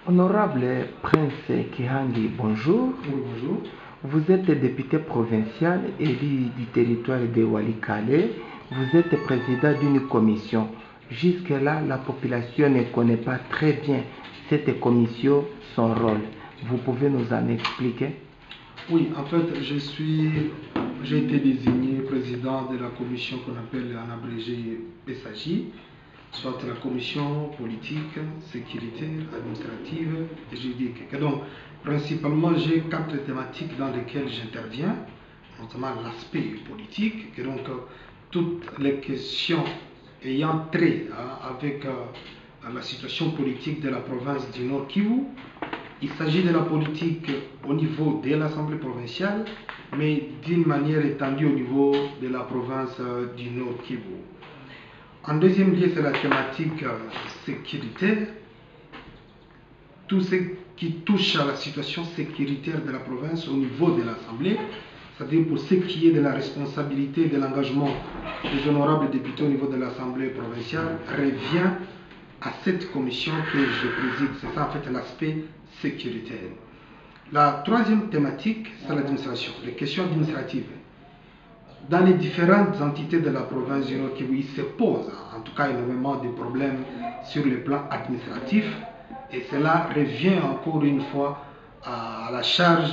Honorable Prince Kihangi, bonjour. Oui, bonjour. Vous êtes député provincial élu du territoire de Walikale. Vous êtes président d'une commission. Jusque-là, la population ne connaît pas très bien cette commission, son rôle. Vous pouvez nous en expliquer? Oui, en fait, j'ai été désigné président de la commission qu'on appelle en abrégé PSAJ, soit la commission politique, sécurité, administrative et juridique. Et donc, principalement, j'ai 4 thématiques dans lesquelles j'interviens, notamment l'aspect politique, et donc toutes les questions ayant trait avec la situation politique de la province du Nord Kivu. Il s'agit de la politique au niveau de l'Assemblée provinciale, mais d'une manière étendue au niveau de la province du Nord Kivu. En deuxième lieu, c'est la thématique sécuritaire. Tout ce qui touche à la situation sécuritaire de la province au niveau de l'Assemblée, c'est-à-dire pour ce qui est de la responsabilité et de l'engagement des honorables députés au niveau de l'Assemblée provinciale, revient à cette commission que je préside. C'est ça en fait l'aspect sécuritaire. La troisième thématique, c'est l'administration, les questions administratives. Dans les différentes entités de la province du Nord Kivu, il se pose en tout cas énormément de problèmes sur le plan administratif, et cela revient encore une fois à la charge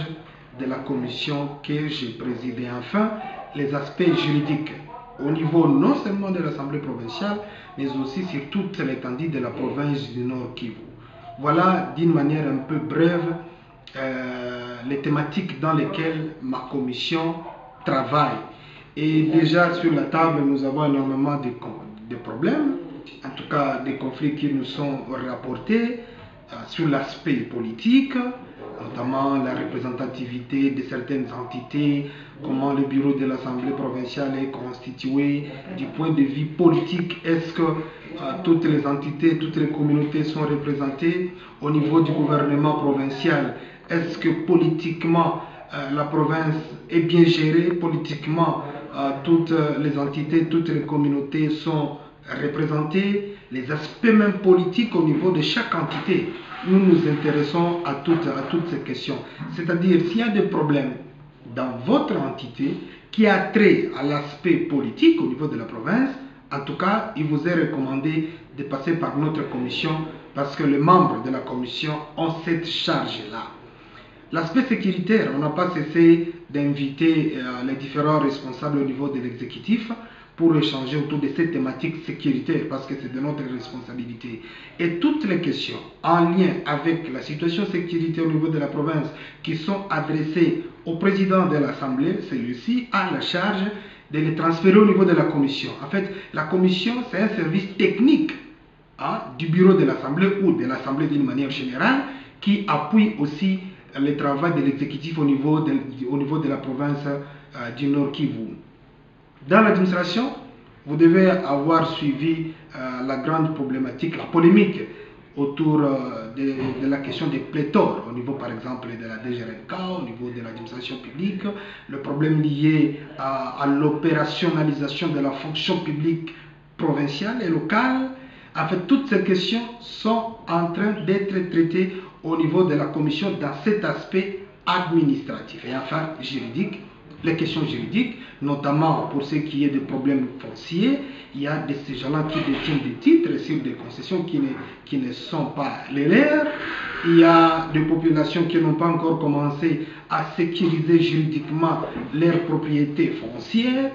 de la commission que j'ai présidée. Enfin, les aspects juridiques au niveau non seulement de l'Assemblée provinciale, mais aussi sur toute l'étendue de la province du Nord Kivu. Voilà d'une manière un peu brève les thématiques dans lesquelles ma commission travaille. Et déjà sur la table, nous avons énormément de problèmes, en tout cas des conflits qui nous sont rapportés sur l'aspect politique, notamment la représentativité de certaines entités, comment le bureau de l'Assemblée provinciale est constitué, du point de vue politique, est-ce que toutes les entités, toutes les communautés sont représentées au niveau du gouvernement provincial, est-ce que politiquement la province est bien gérée, politiquement toutes les entités, toutes les communautés sont représentées, les aspects même politiques au niveau de chaque entité. Nous nous intéressons à toutes ces questions. C'est-à-dire, s'il y a des problèmes dans votre entité qui a trait à l'aspect politique au niveau de la province, en tout cas, il vous est recommandé de passer par notre commission parce que les membres de la commission ont cette charge-là. L'aspect sécuritaire, on n'a pas cessé d'inviter les différents responsables au niveau de l'exécutif pour échanger autour de cette thématique sécuritaire parce que c'est de notre responsabilité. Et toutes les questions en lien avec la situation sécuritaire au niveau de la province qui sont adressées au président de l'Assemblée, celui-ci a la charge de les transférer au niveau de la commission. En fait, la commission, c'est un service technique du bureau de l'Assemblée ou de l'Assemblée d'une manière générale qui appuie aussi le travail de l'exécutif au niveau de la province du Nord Kivu. Dans l'administration, vous devez avoir suivi la grande problématique, la polémique autour de la question des pléthores, au niveau par exemple de la DGRNK, au niveau de l'administration publique, le problème lié à l'opérationnalisation de la fonction publique provinciale et locale. En fait, toutes ces questions sont en train d'être traitées au niveau de la commission dans cet aspect administratif. Et enfin, juridique, les questions juridiques, notamment pour ce qui est des problèmes fonciers, il y a ces gens-là qui détiennent des titres sur des concessions qui ne sont pas les leurs. Il y a des populations qui n'ont pas encore commencé à sécuriser juridiquement leurs propriétés foncières.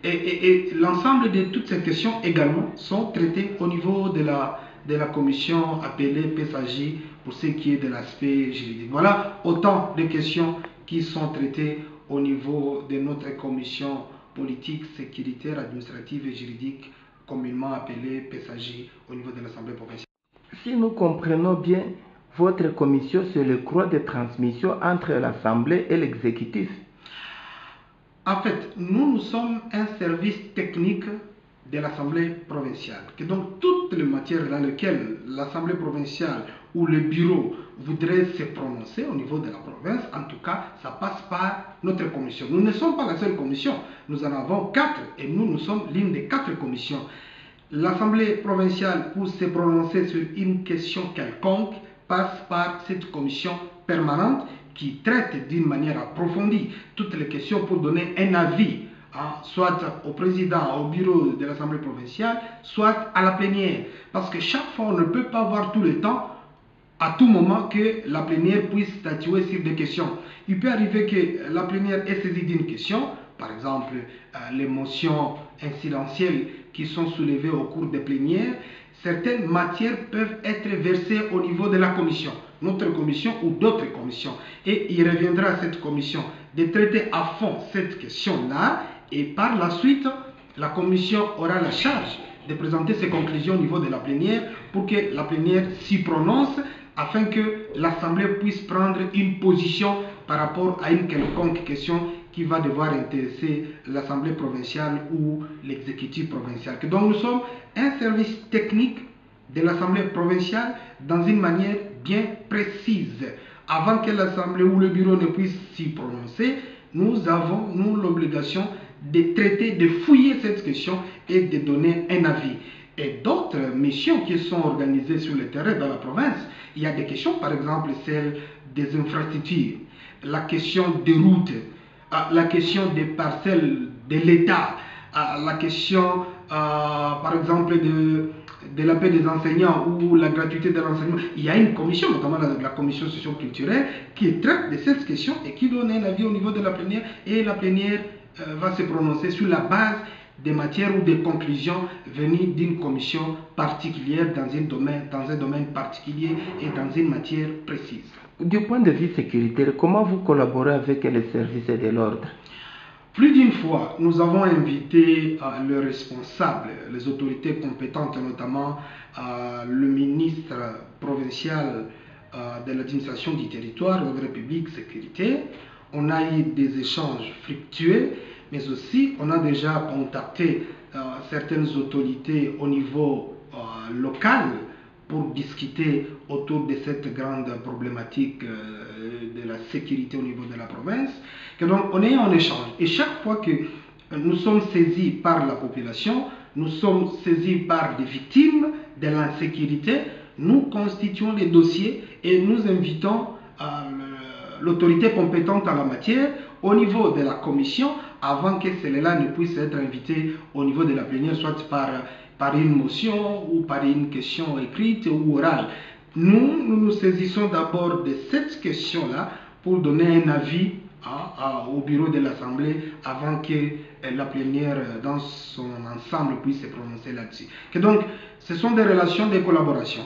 Et l'ensemble de toutes ces questions également sont traitées au niveau de la commission appelée PSAJ pour ce qui est de l'aspect juridique. Voilà autant de questions qui sont traitées au niveau de notre commission politique, sécuritaire, administrative et juridique, communément appelée PSAJ au niveau de l'Assemblée provinciale. Si nous comprenons bien, votre commission, c'est le croix de transmission entre l'Assemblée et l'exécutif. En fait, nous sommes un service technique de l'Assemblée provinciale. Et donc, toutes les matières dans lesquelles l'Assemblée provinciale ou le bureau voudrait se prononcer au niveau de la province, en tout cas, ça passe par notre commission. Nous ne sommes pas la seule commission. Nous en avons 4 et nous sommes l'une des 4 commissions. L'Assemblée provinciale, pour se prononcer sur une question quelconque, passe par cette commission permanente qui traite d'une manière approfondie toutes les questions pour donner un avis, soit au président, au bureau de l'Assemblée provinciale, soit à la plénière. Parce que chaque fois, on ne peut pas avoir tout le temps, à tout moment, que la plénière puisse statuer sur des questions. Il peut arriver que la plénière ait saisi d'une question, par exemple les motions incidentielles qui sont soulevées au cours des plénières. Certaines matières peuvent être versées au niveau de la commission, notre commission ou d'autres commissions. Et il reviendra à cette commission de traiter à fond cette question-là, et par la suite, la commission aura la charge de présenter ses conclusions au niveau de la plénière pour que la plénière s'y prononce, afin que l'Assemblée puisse prendre une position par rapport à une quelconque question qui va devoir intéresser l'Assemblée provinciale ou l'exécutif provincial. Donc nous sommes un service technique de l'Assemblée provinciale dans une manière bien précise. Avant que l'Assemblée ou le bureau ne puisse s'y prononcer, nous avons, l'obligation de traiter, de fouiller cette question et de donner un avis. Et d'autres missions qui sont organisées sur le terrain dans la province, il y a des questions, par exemple celle des infrastructures, la question des routes, la question des parcelles de l'État, la question par exemple de la paix des enseignants ou la gratuité de l'enseignement. Il y a une commission, notamment la commission socio-culturelle, qui traite de cette question et qui donne un avis au niveau de la plénière, et la plénière va se prononcer sur la base des matières ou des conclusions venues d'une commission particulière dans un domaine particulier et dans une matière précise. Du point de vue sécuritaire, comment vous collaborez avec les services de l'ordre? Plus d'une fois, nous avons invité le responsable, les autorités compétentes, notamment le ministre provincial de l'administration du territoire, ordre public, sécurité. On a eu des échanges fructueux, mais aussi on a déjà contacté certaines autorités au niveau local pour discuter autour de cette grande problématique de la sécurité au niveau de la province. Et donc on est en échange. Et chaque fois que nous sommes saisis par la population, nous sommes saisis par des victimes de l'insécurité, nous constituons les dossiers et nous invitons l'autorité compétente en la matière au niveau de la commission, avant que celle-là ne puisse être invitée au niveau de la plénière, soit par une motion ou par une question écrite ou orale. Nous nous saisissons d'abord de cette question-là pour donner un avis au bureau de l'Assemblée avant que la plénière dans son ensemble puisse se prononcer là-dessus. Donc, ce sont des relations de collaboration,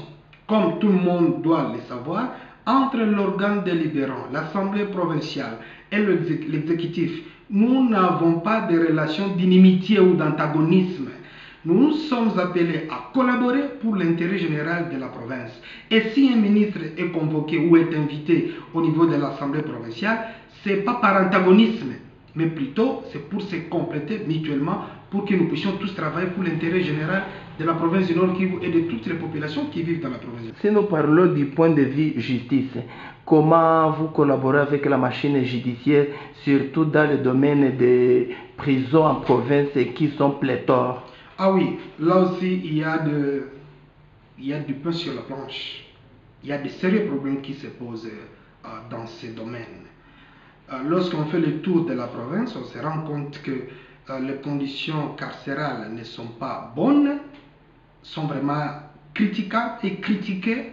comme tout le monde doit le savoir, entre l'organe délibérant, l'Assemblée provinciale et l'exécutif. Nous n'avons pas de relations d'inimitié ou d'antagonisme. Nous sommes appelés à collaborer pour l'intérêt général de la province. Et si un ministre est convoqué ou est invité au niveau de l'Assemblée provinciale, ce n'est pas par antagonisme, mais plutôt c'est pour se compléter mutuellement, pour que nous puissions tous travailler pour l'intérêt général de la province du Nord Kivu et de toutes les populations qui vivent dans la province. Si nous parlons du point de vue justice, comment vous collaborez avec la machine judiciaire, surtout dans le domaine des prisons en province qui sont pléthores? Ah oui, là aussi il y a du pain sur la planche. Il y a de sérieux problèmes qui se posent dans ces domaines. Lorsqu'on fait le tour de la province, on se rend compte que les conditions carcérales ne sont pas bonnes, sont vraiment critiquables et critiquées,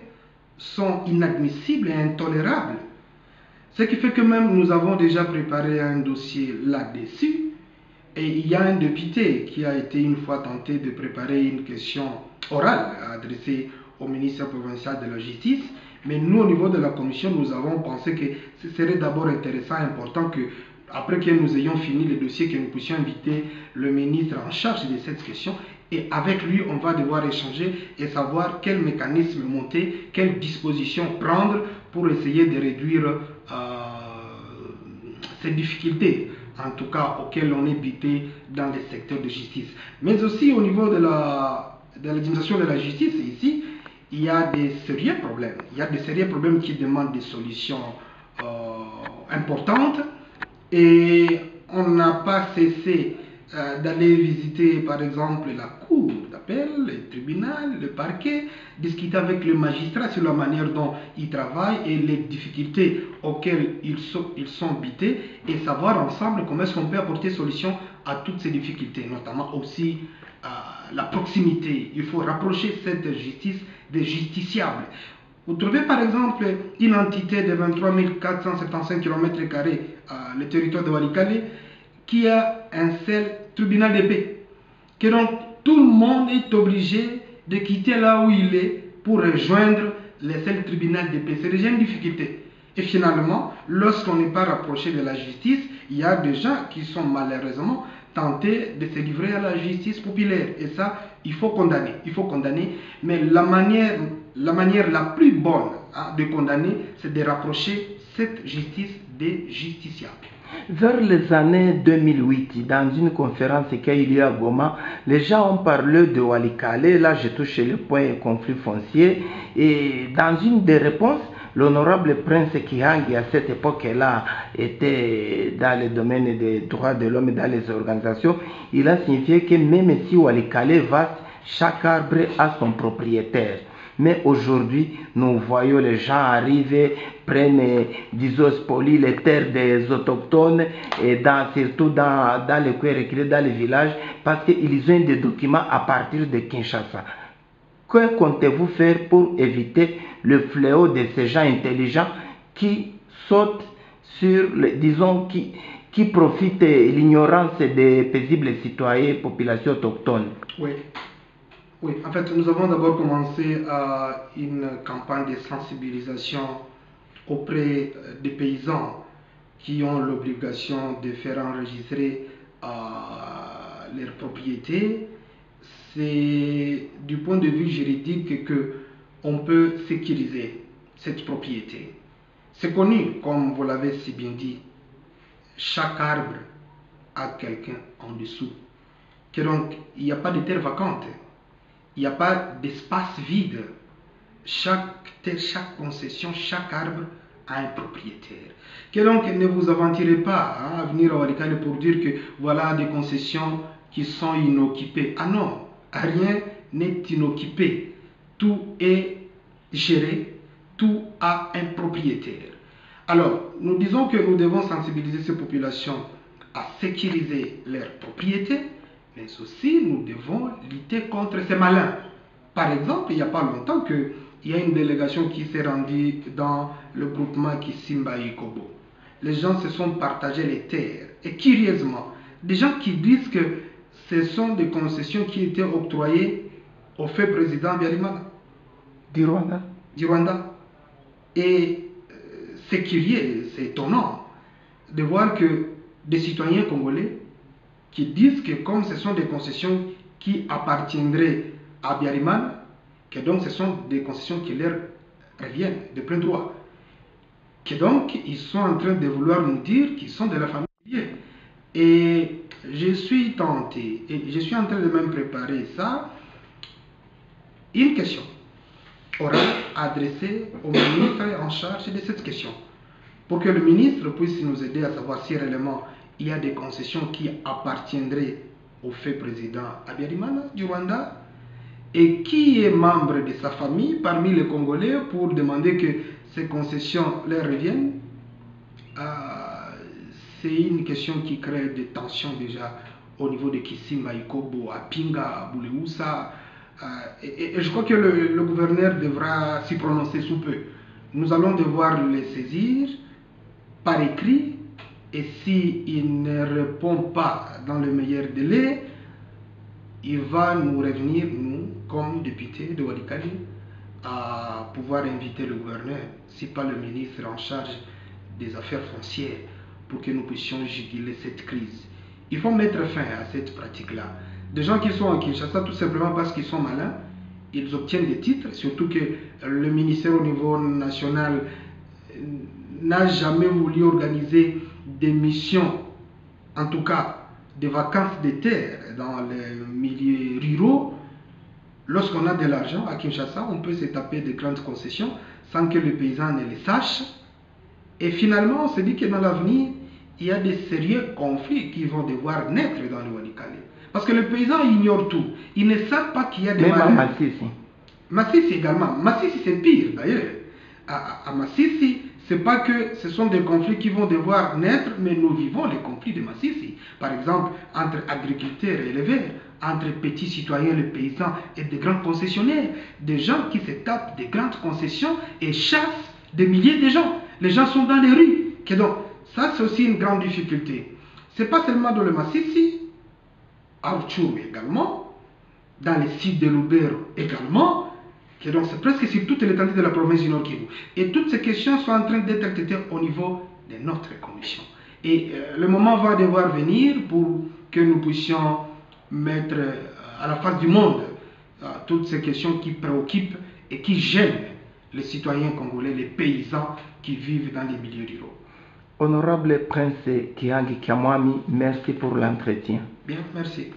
sont inadmissibles et intolérables. Ce qui fait que même nous avons déjà préparé un dossier là-dessus. Et il y a un député qui a été une fois tenté de préparer une question orale adressée au ministère provincial de la Justice. Mais nous, au niveau de la commission, nous avons pensé que ce serait d'abord intéressant, important que, après que nous ayons fini le dossier, que nous puissions inviter le ministre en charge de cette question. Et avec lui, on va devoir échanger et savoir quel mécanisme monter, quelles dispositions prendre pour essayer de réduire ces difficultés, en tout cas auxquelles on est buté dans les secteurs de justice. Mais aussi au niveau de l'administration de la justice, ici, il y a des sérieux problèmes. Il y a des sérieux problèmes qui demandent des solutions importantes. Et on n'a pas cessé d'aller visiter par exemple la cour d'appel, le tribunal, le parquet, discuter avec le magistrat sur la manière dont ils travaillent et les difficultés auxquelles ils sont bités et savoir ensemble comment est-ce qu'on peut apporter solution à toutes ces difficultés, notamment aussi la proximité. Il faut rapprocher cette justice des justiciables. Vous trouvez par exemple une entité de 23 475 km², le territoire de Walikale, qui a un seul tribunal de paix. Que donc tout le monde est obligé de quitter là où il est pour rejoindre le seul tribunal de paix. C'est déjà une difficulté. Et finalement, lorsqu'on n'est pas rapproché de la justice, il y a des gens qui sont malheureusement tentés de se livrer à la justice populaire. Et ça, il faut condamner. Il faut condamner. Mais la manière la plus bonne de condamner, c'est de rapprocher cette justice des justiciables. Vers les années 2008, dans une conférence qui a eu lieu à Goma, les gens ont parlé de Walikale. Là, je touche le point conflit foncier. Et dans une des réponses, l'honorable prince Kihangi, à cette époque-là, était dans le domaine des droits de l'homme et dans les organisations. Il a signifié que même si Walikale est vaste, chaque arbre a son propriétaire. Mais aujourd'hui, nous voyons les gens arriver, prennent, disons, spolient les terres des autochtones, et surtout dans les coins reculés, dans les villages, parce qu'ils ont des documents à partir de Kinshasa. Que comptez-vous faire pour éviter le fléau de ces gens intelligents qui sautent sur, disons, qui profitent de l'ignorance des paisibles citoyens et populations autochtones? Oui, en fait, nous avons d'abord commencé une campagne de sensibilisation auprès des paysans qui ont l'obligation de faire enregistrer leurs propriétés. C'est du point de vue juridique qu'on peut sécuriser cette propriété. C'est connu, comme vous l'avez si bien dit, chaque arbre a quelqu'un en dessous. Que donc, il n'y a pas de terre vacante. Il n'y a pas d'espace vide. Chaque terre, chaque concession, chaque arbre a un propriétaire. Que donc ne vous aventurez pas à venir à Walikale pour dire que voilà des concessions qui sont inoccupées. Ah non, rien n'est inoccupé. Tout est géré, tout a un propriétaire. Alors, nous disons que nous devons sensibiliser ces populations à sécuriser leurs propriétés, mais aussi nous devons lutter contre ces malins. Par exemple, il n'y a pas longtemps qu'il y a une délégation qui s'est rendue dans le groupement Kisimba Ikobo. Les gens se sont partagés les terres. Et curieusement, des gens qui disent que ce sont des concessions qui étaient octroyées au feu président Habyarimana du Rwanda. Et c'est curieux, c'est étonnant de voir que des citoyens congolais qui disent que comme ce sont des concessions qui appartiendraient à Habyarimana, que donc ce sont des concessions qui leur reviennent de plein droit, que donc ils sont en train de vouloir nous dire qu'ils sont de la famille. Et je suis tenté, et je suis en train de même préparer ça, une question orale adressée au ministre en charge de cette question, pour que le ministre puisse nous aider à savoir si réellement il y a des concessions qui appartiendraient au fait président Habyarimana du Rwanda et qui est membre de sa famille parmi les Congolais pour demander que ces concessions leur reviennent. C'est une question qui crée des tensions déjà au niveau de Kisimba Ikobo, à Pinga, à Boulehoussa. Et je crois que le gouverneur devra s'y prononcer sous peu. Nous allons devoir les saisir par écrit. Et s'il ne répond pas dans le meilleur délai, il va nous revenir, nous, comme députés de Walikale, à pouvoir inviter le gouverneur, si pas le ministre en charge des affaires foncières, pour que nous puissions juguler cette crise. Il faut mettre fin à cette pratique-là. Des gens qui sont en Kinshasa, tout simplement parce qu'ils sont malins, ils obtiennent des titres, surtout que le ministère au niveau national n'a jamais voulu organiser des missions, en tout cas des vacances de terre dans les milieux ruraux. Lorsqu'on a de l'argent à Kinshasa, on peut se taper de grandes concessions sans que le paysan ne les sache. Et finalement, on se dit que dans l'avenir, il y a des sérieux conflits qui vont devoir naître dans le Walikale. Parce que les paysans ignorent tout. Ils ne savent pas qu'il y a des maladies. Même à Massissi. Massissi également. Massissi, c'est pire d'ailleurs. À Massissi, c'est pas que ce sont des conflits qui vont devoir naître, mais nous vivons les conflits de Massissi. Par exemple, entre agriculteurs et éleveurs, entre petits citoyens, les paysans et des grands concessionnaires, des gens qui se tapent des grandes concessions et chassent des milliers de gens. Les gens sont dans les rues. Et donc, ça, c'est aussi une grande difficulté. Ce n'est pas seulement dans le Massissi, à Outchoum également, dans les sites de Lubero également. Et donc, c'est presque sur toute l'étendue de la province du Nord Kivu. Et toutes ces questions sont en train d'être traitées au niveau de notre commission. Et le moment va devoir venir pour que nous puissions mettre à la face du monde toutes ces questions qui préoccupent et qui gênent les citoyens congolais, les paysans qui vivent dans les milieux ruraux. Honorable Prince Kiangi Kiamwami, merci pour l'entretien. Bien, merci.